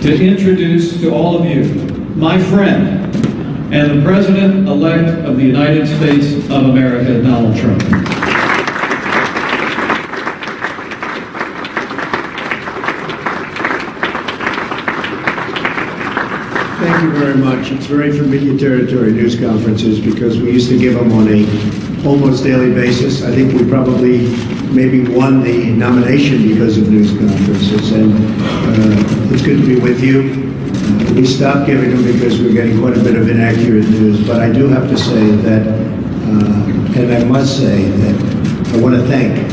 to introduce to all of you my friend and the President-elect of the United States of America, Donald Trump. Thank you very much. It's very familiar territory, news conferences, because we used to give them on a almost daily basis. I think we probably maybe won the nomination because of news conferences, and it's good to be with you. We stopped giving them because we're getting quite a bit of inaccurate news, but I do have to say that, and I must say that I want to thank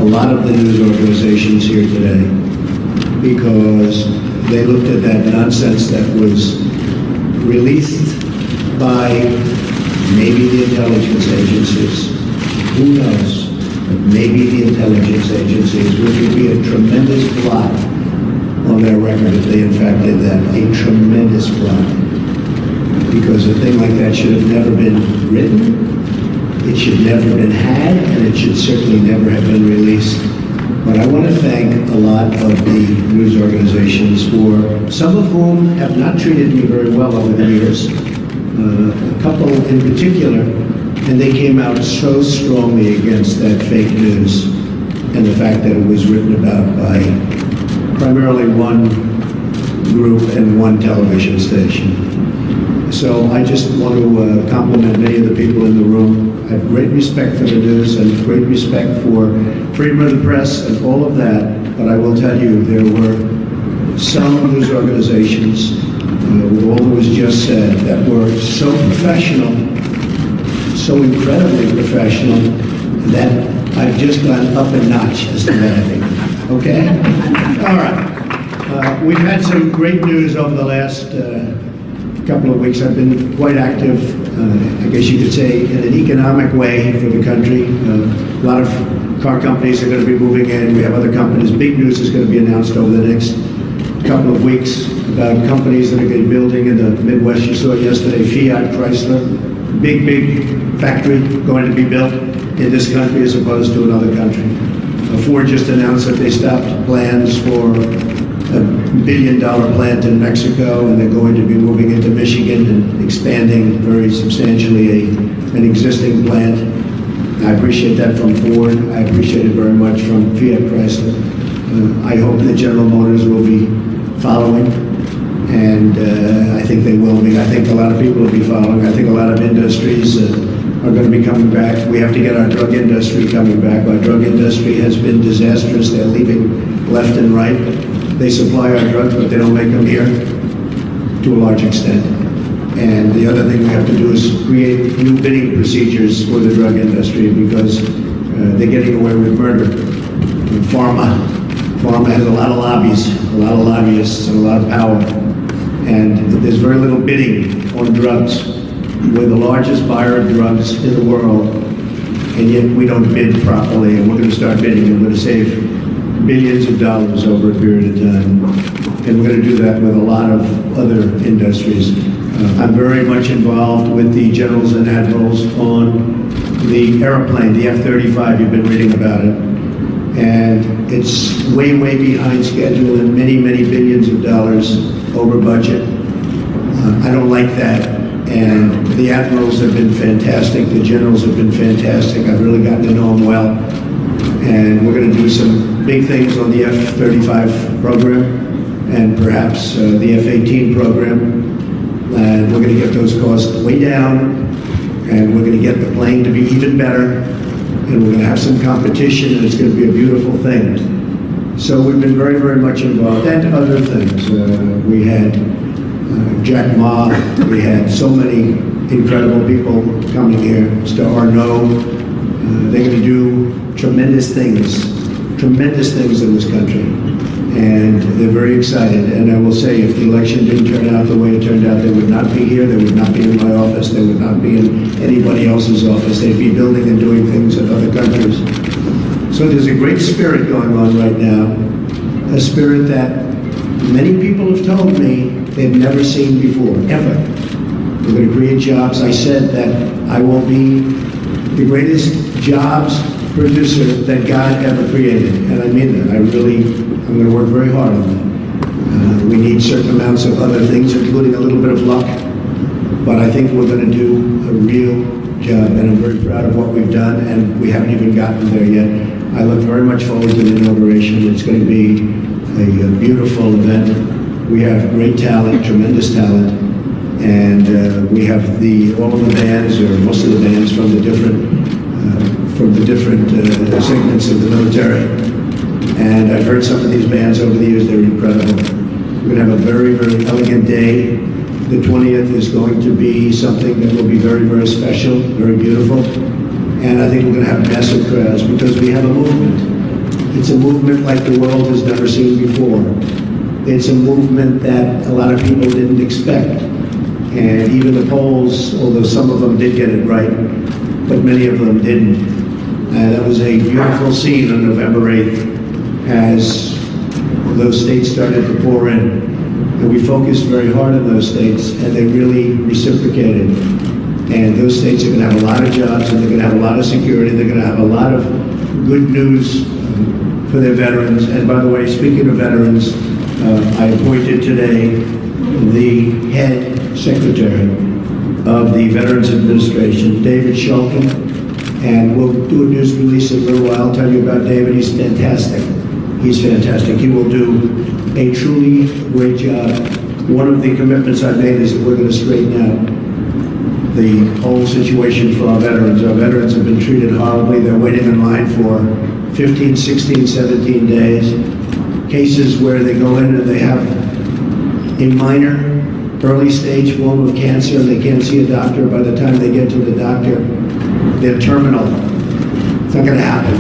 a lot of the news organizations here today, because they looked at that nonsense that was released by maybe the intelligence agencies. Who knows? But maybe the intelligence agencies, which would be a tremendous blot on their record if they in fact did that. A tremendous blot. Because a thing like that should have never been written, it should never have been had, and it should certainly never have been released. But I want to thank a lot of the news organizations, for some of whom have not treated me very well over the years. A couple in particular, and they came out so strongly against that fake news and the fact that it was written about by primarily one group and one television station. So I just want to compliment many of the people in the room. I have great respect for the news and great respect for freedom of the press and all of that, but I will tell you there were some news organizations, with all that was just said, that were so professional, so incredibly professional, that I've just gone up a notch as to that, I think. Okay? All right. We've had some great news over the last couple of weeks. I've been quite active, I guess you could say, in an economic way for the country. A lot of car companies are going to be moving in. We have other companies. Big news is going to be announced over the next couple of weeks about companies that are going to be building in the Midwest. You saw yesterday, Fiat, Chrysler, big factory going to be built in this country as opposed to another country. Ford just announced that they stopped plans for a $1 billion plant in Mexico, and they're going to be moving into Michigan and expanding very substantially an existing plant. I appreciate that from Ford. I appreciate it very much from Fiat Chrysler. I hope that General Motors will be following, and I think they will be. I think a lot of people will be following. I think a lot of industries are going to be coming back. We have to get our drug industry coming back. Our drug industry has been disastrous. They're leaving left and right. They supply our drugs, but they don't make them here to a large extent. And the other thing we have to do is create new bidding procedures for the drug industry, because they're getting away with murder. Pharma has a lot of lobbies, a lot of lobbyists, and a lot of power. And there's very little bidding on drugs. We're the largest buyer of drugs in the world, and yet we don't bid properly, and we're going to start bidding, and we're going to save billions of dollars over a period of time. And we're going to do that with a lot of other industries. I'm very much involved with the generals and admirals on the airplane, the F-35. You've been reading about it. And it's way behind schedule and many billions of dollars over budget. I don't like that. And the admirals have been fantastic. The generals have been fantastic. I've really gotten to know them well. And we're going to do some big things on the F-35 program, and perhaps the F-18 program. And we're going to get those costs way down, and we're going to get the plane to be even better, and we're going to have some competition, and it's going to be a beautiful thing. So we've been very much involved, and other things. We had Jack Ma, we had so many incredible people coming here. Mr. Arnaud, they're going to do tremendous things in this country. And they're very excited. And I will say, if the election didn't turn out the way it turned out, they would not be here, they would not be in my office, they would not be in anybody else's office. They'd be building and doing things in other countries. So there's a great spirit going on right now, a spirit that many people have told me they've never seen before, ever. We're going to create jobs. I said that I will be the greatest jobs producer that God ever created, and I mean that. I'm going to work very hard on that. We need certain amounts of other things, including a little bit of luck. But I think we're going to do a real job, and I'm very proud of what we've done, and we haven't even gotten there yet. I look very much forward to the inauguration. It's going to be a beautiful event. We have great talent, tremendous talent, and we have all of the bands, or most of the bands, from the different segments of the military. And I've heard some of these bands over the years. They're incredible. We're going to have a very, very elegant day. The 20th is going to be something that will be very, very special, very beautiful. And I think we're going to have massive crowds because we have a movement. It's a movement like the world has never seen before. It's a movement that a lot of people didn't expect. And even the polls, although some of them did get it right, but many of them didn't. That was a beautiful scene on November 8th as those states started to pour in. And we focused very hard on those states, and they really reciprocated. And those states are going to have a lot of jobs, and they're going to have a lot of security. They're going to have a lot of good news for their veterans. And by the way, speaking of veterans, I appointed today the head secretary of the Veterans Administration, David Shulkin, and we'll do a news release in a little while. I'll tell you about David. He's fantastic. He's fantastic. He will do a truly great job. One of the commitments I made is that we're going to straighten out the whole situation for our veterans. Our veterans have been treated horribly. They're waiting in line for 15, 16, 17 days. Cases where they go in and they have a minor early stage form of cancer and they can't see a doctor. By the time they get to the doctor, they're terminal. It's not going to happen.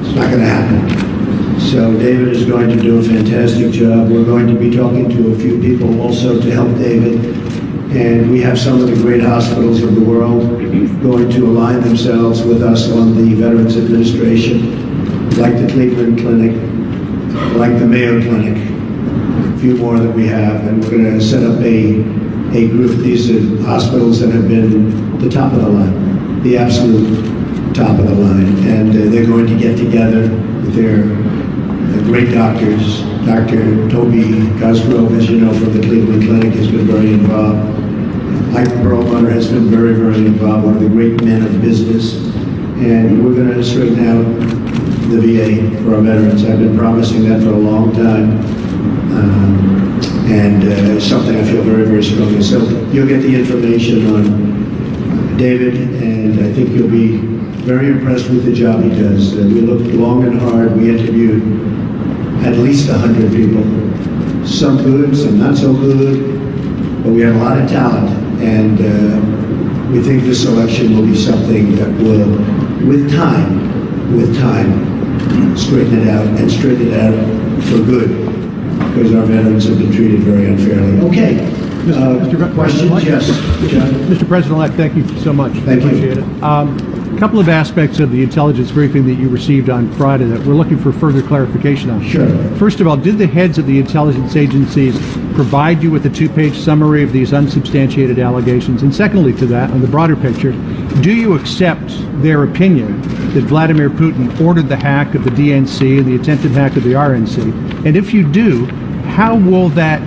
It's not going to happen. So David is going to do a fantastic job. We're going to be talking to a few people also to help David. And we have some of the great hospitals of the world going to align themselves with us on the Veterans Administration, like the Cleveland Clinic, like the Mayo Clinic, a few more that we have. And we're going to set up a group. These are hospitals that have been the top of the line, the absolute top of the line. And they're going to get together with their great doctors. Dr. Toby Cosgrove, as you know, from the Cleveland Clinic, has been very involved. Mike Perlmutter has been very, very involved, one of the great men of business. And we're going to straighten out the VA for our veterans. I've been promising that for a long time. And it's something I feel very, very strongly. So you'll get the information on David, and I think you'll be very impressed with the job he does. We looked long and hard. We interviewed at least 100 people. Some good, some not so good, but we had a lot of talent. And we think this election will be something that will, with time, straighten it out, and straighten it out for good, because our veterans have been treated very unfairly. Okay. Mr. Questions? Yes. John? Mr. President-elect, thank you so much. Thank you. Appreciate it. A couple of aspects of the intelligence briefing that you received on Friday that we're looking for further clarification on. Sure. First of all, did the heads of the intelligence agencies provide you with a two-page summary of these unsubstantiated allegations? And secondly to that, on the broader picture, do you accept their opinion that Vladimir Putin ordered the hack of the DNC and the attempted hack of the RNC? And if you do, how will that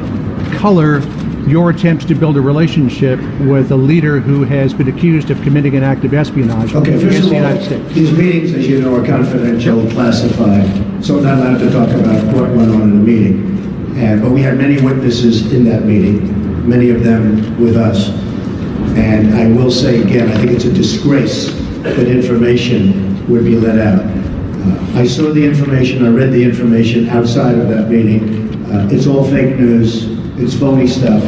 color your attempts to build a relationship with a leader who has been accused of committing an act of espionage Okay, first against of the all, United States? these meetings, as you know, are confidential, classified, so we're not allowed to talk about what went on in the meeting. But we had many witnesses in that meeting, many of them with us. And I will say again, I think it's a disgrace that information would be let out. I saw the information, I read the information outside of that meeting. It's all fake news. It's phony stuff.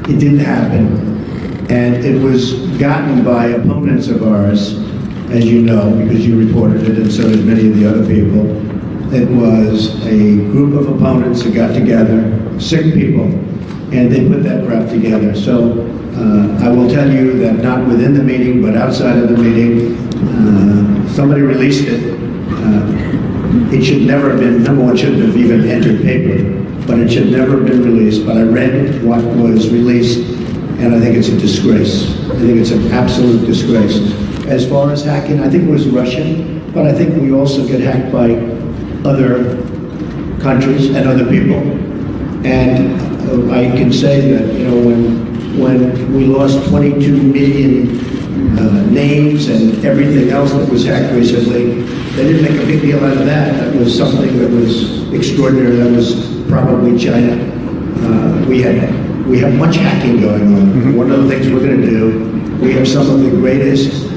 It didn't happen. And it was gotten by opponents of ours, as you know, because you reported it, and so did many of the other people. It was a group of opponents that got together, sick people, and they put that crap together. So I will tell you that not within the meeting, but outside of the meeting, somebody released it. It should never have been, number one, shouldn't have even entered paper, but it should never have been released. But I read what was released, and I think it's a disgrace. I think it's an absolute disgrace. As far as hacking, I think it was Russian, but I think we also get hacked by other countries and other people. And I can say that, you know, when we lost 22 million names and everything else that was hacked recently, they didn't make a big deal out of that. That was something that was extraordinary. That was probably China. We have much hacking going on. Mm-hmm. One of the things we're going to do, we have some of the greatest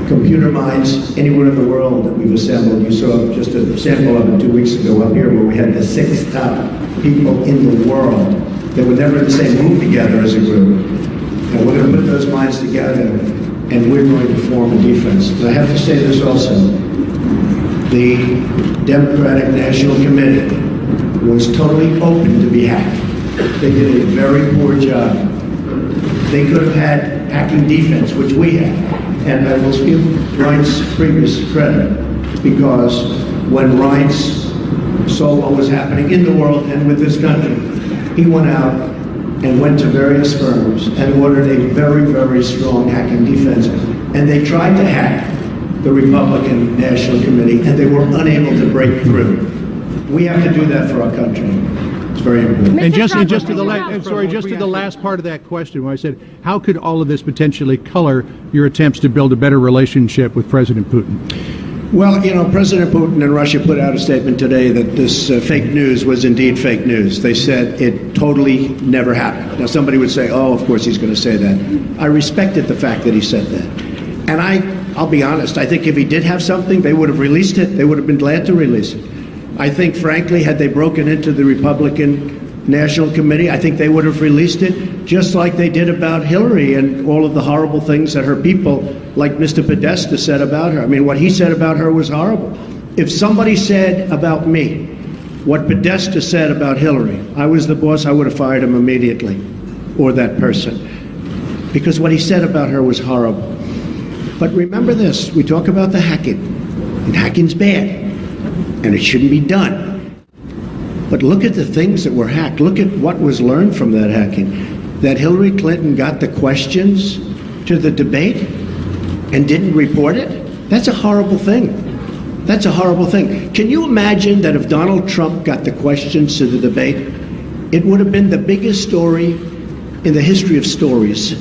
computer minds anywhere in the world that we've assembled. You saw just a sample of it 2 weeks ago up here, where we had the 6 top people in the world that were never in the same room together as a group. And we're going to put those minds together, and we're going to form a defense. And I have to say this also. The Democratic National Committee was totally open to be hacked. They did a very poor job. They could have had hacking defense, which we have. And I will give Reince Priebus credit, because when Reince saw what was happening in the world and with this country, he went out and went to various firms and ordered a very, very strong hacking defense. And they tried to hack the Republican National Committee, and they were unable to break through. We have to do that for our country. It's very important. And just to the last part of that question, where I said, how could all of this potentially color your attempts to build a better relationship with President Putin? Well, you know, President Putin and Russia put out a statement today that this fake news was indeed fake news. They said it totally never happened. Now, somebody would say, oh, of course he's going to say that. I respected the fact that he said that. And I'll be honest, I think if he did have something, they would have released it. They would have been glad to release it. I think, frankly, had they broken into the Republican National Committee, I think they would have released it, just like they did about Hillary and all of the horrible things that her people, like Mr. Podesta, said about her. I mean, what he said about her was horrible. If somebody said about me what Podesta said about Hillary, I was the boss, I would have fired him immediately, or that person, because what he said about her was horrible. But remember this, we talk about the hacking, and hacking's bad, and it shouldn't be done. But look at the things that were hacked. Look at what was learned from that hacking. That Hillary Clinton got the questions to the debate and didn't report it? That's a horrible thing. That's a horrible thing. Can you imagine that if Donald Trump got the questions to the debate, it would have been the biggest story in the history of stories.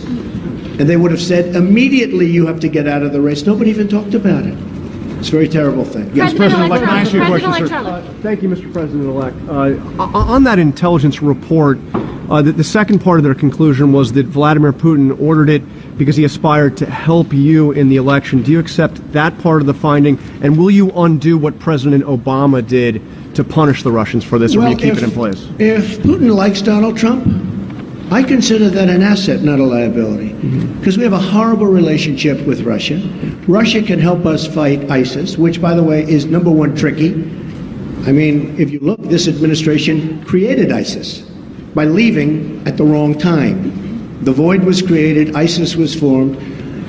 And they would have said, immediately you have to get out of the race. Nobody even talked about it. It's a very terrible thing. Yes, President-elect, can I ask you a question, sir? Thank you, Mr. President-elect. On that intelligence report, the second part of their conclusion was that Vladimir Putin ordered it because he aspired to help you in the election. Do you accept that part of the finding? And will you undo what President Obama did to punish the Russians for this, or will you keep it in place? If Putin likes Donald Trump, I consider that an asset, not a liability, because we have a horrible relationship with Russia. Russia can help us fight ISIS, which, by the way, is number one tricky. I mean, if you look, this administration created ISIS by leaving at the wrong time. The void was created, ISIS was formed.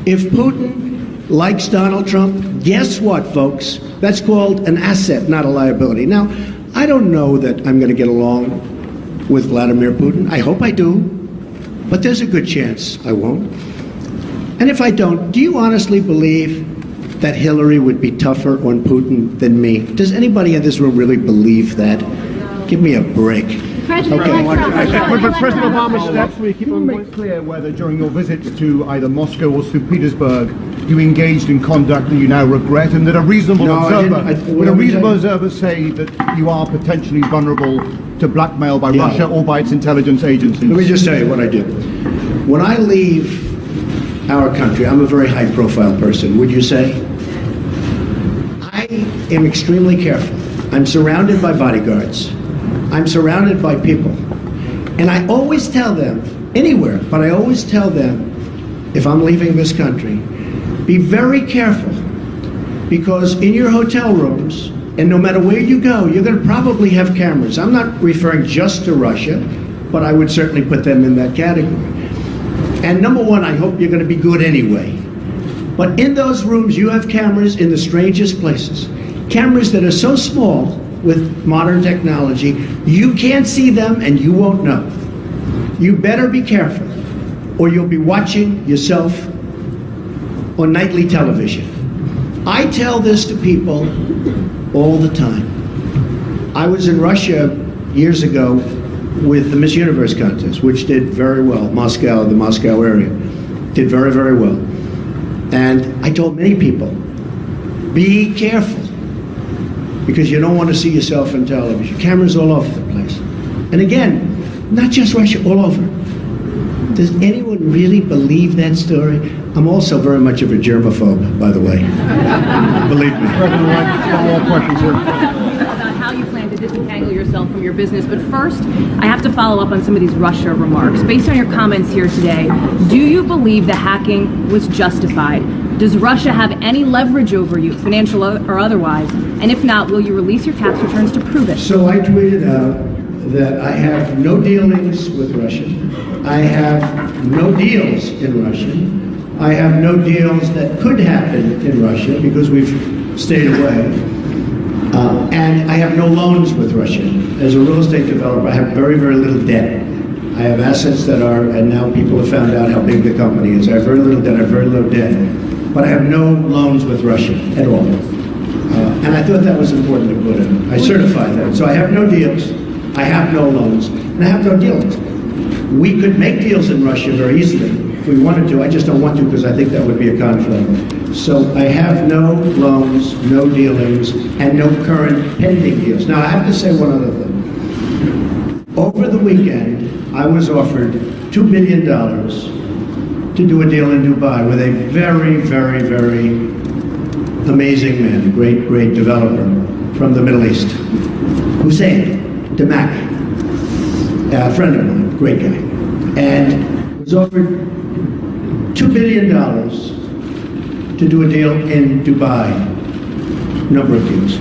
If Putin likes Donald Trump, guess what, folks? That's called an asset, not a liability. Now, I don't know that I'm going to get along with Vladimir Putin. I hope I do, but there's a good chance I won't. And if I don't, do you honestly believe that Hillary would be tougher on Putin than me? Does anybody in this room really believe that? Give me a break. President Obama's steps, will you keep on make clear whether during your visits to either Moscow or St. Petersburg you engaged in conduct that you now regret, and that a reasonable observer say that you are potentially vulnerable to blackmail by Russia or by its intelligence agencies? Let me just tell you what I did. When I leave our country, I'm a very high-profile person, would you say? I am extremely careful. I'm surrounded by bodyguards. I'm surrounded by people. And I always tell them, anywhere, but I always tell them, if I'm leaving this country, be very careful, because in your hotel rooms, and no matter where you go, you're going to probably have cameras. I'm not referring just to Russia, but I would certainly put them in that category. And number one, I hope you're going to be good anyway. But in those rooms, you have cameras in the strangest places. Cameras that are so small with modern technology, you can't see them and you won't know. You better be careful, or you'll be watching yourself on nightly television. I tell this to people all the time. I was in Russia years ago with the Miss Universe contest, which did very well. Moscow, the Moscow area, did very, very well. And I told many people, be careful, because you don't want to see yourself on television. Cameras all over the place. And again, not just Russia, all over. Does anyone really believe that story? I'm also very much of a germaphobe, by the way. Believe me. One more question, sir. About how you plan to disentangle yourself from your business. But first, I have to follow up on some of these Russia remarks. Based on your comments here today, do you believe the hacking was justified? Does Russia have any leverage over you, financial or otherwise? And if not, will you release your tax returns to prove it? So I tweeted out that I have no dealings with Russia. I have no deals in Russia. I have no deals that could happen in Russia because we've stayed away. And I have no loans with Russia. As a real estate developer, I have very, very little debt. I have assets that are, and now people have found out how big the company is. I have very little debt, I have very low debt. But I have no loans with Russia at all. And I thought that was important to put in. I certified that. So I have no deals, I have no loans, and I have no dealings. We could make deals in Russia very easily if we wanted to. I just don't want to because I think that would be a conflict. So I have no loans, no dealings, and no current pending deals. Now I have to say one other thing. Over the weekend, I was offered $2 billion to do a deal in Dubai with a very, very, very amazing man, great, great developer from the Middle East, Hussein Damak, a friend of mine, great guy, and was offered $2 billion to do a deal in Dubai, number of deals.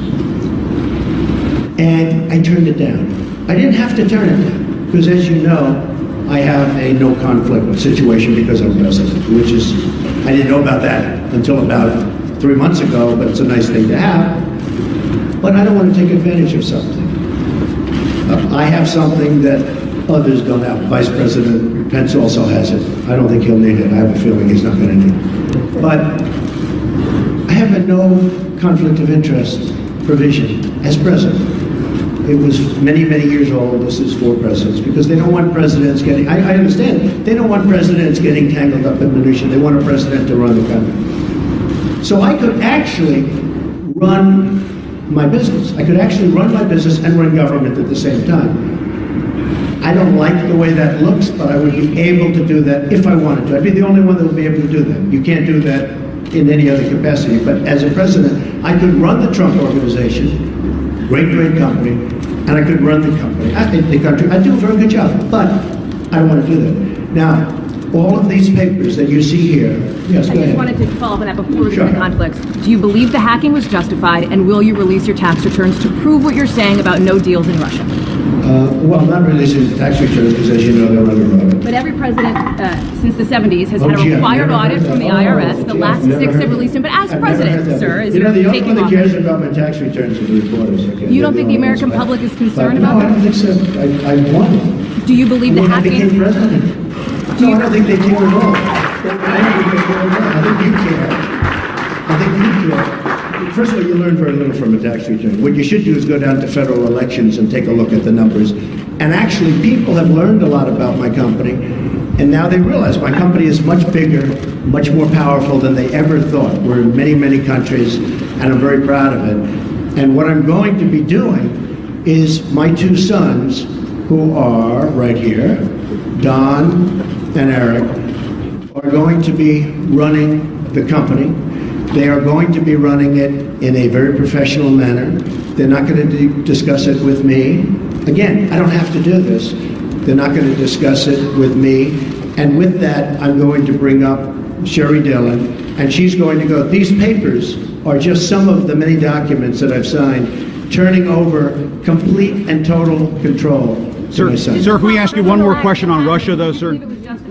And I turned it down. I didn't have to turn it down, because as you know, I have a no conflict situation because I'm president, which is, I didn't know about that until about 3 months ago, but it's a nice thing to have. But I don't want to take advantage of something. I have something that others don't have. Vice President Pence also has it. I don't think he'll need it. I have a feeling he's not going to need it. But I have a no conflict of interest provision as president. It was many, many years old. This is for presidents, because they don't want presidents getting, I understand, they don't want presidents getting tangled up in minutia. They want a president to run the country. So I could actually run my business. I could actually run my business and run government at the same time. I don't like the way that looks, but I would be able to do that if I wanted to. I'd be the only one that would be able to do that. You can't do that in any other capacity. But as a president, I could run the Trump organization, great, great company, and I could run the company, the country. I do a very good job, but I don't want to do that. Now, all of these papers that you see here, yes, go ahead. I just wanted to follow up on that before we Sure. get to conflicts. Do you believe the hacking was justified, and will you release your tax returns to prove what you're saying about no deals in Russia? Well, not releasing the tax returns, because as you know, they're under audit. But every president since the 70s has had a gee, I've required never heard audit that. from the Oh, IRS. The gee, last I've never 6 heard have released them. But as I've never president, heard that. sir, as You know, the you're only taking one that office. cares about my tax returns is the reporters. Okay? You don't They're think the all American honest. public is concerned But about no, I that? don't think so. I won. Do you believe the When I became hacking? president. No, I don't think they care at all. I don't think they care at all. I think you care. I think you care. First of all, you learn very little from a tax return. What you should do is go down to federal elections and take a look at the numbers. And actually, people have learned a lot about my company, and now they realize my company is much bigger, much more powerful than they ever thought. We're in many, many countries, and I'm very proud of it. And what I'm going to be doing is my 2 sons, who are right here, Don and Eric, are going to be running the company. They are going to be running it in a very professional manner. They're not going to discuss it with me. Again, I don't have to do this. They're not going to discuss it with me. And with that, I'm going to bring up Sherry Dillon, and she's going to go, these papers are just some of the many documents that I've signed, turning over complete and total control to my son. Sir, can we ask you one more question on Russia, though, sir? Do you believe it was justified?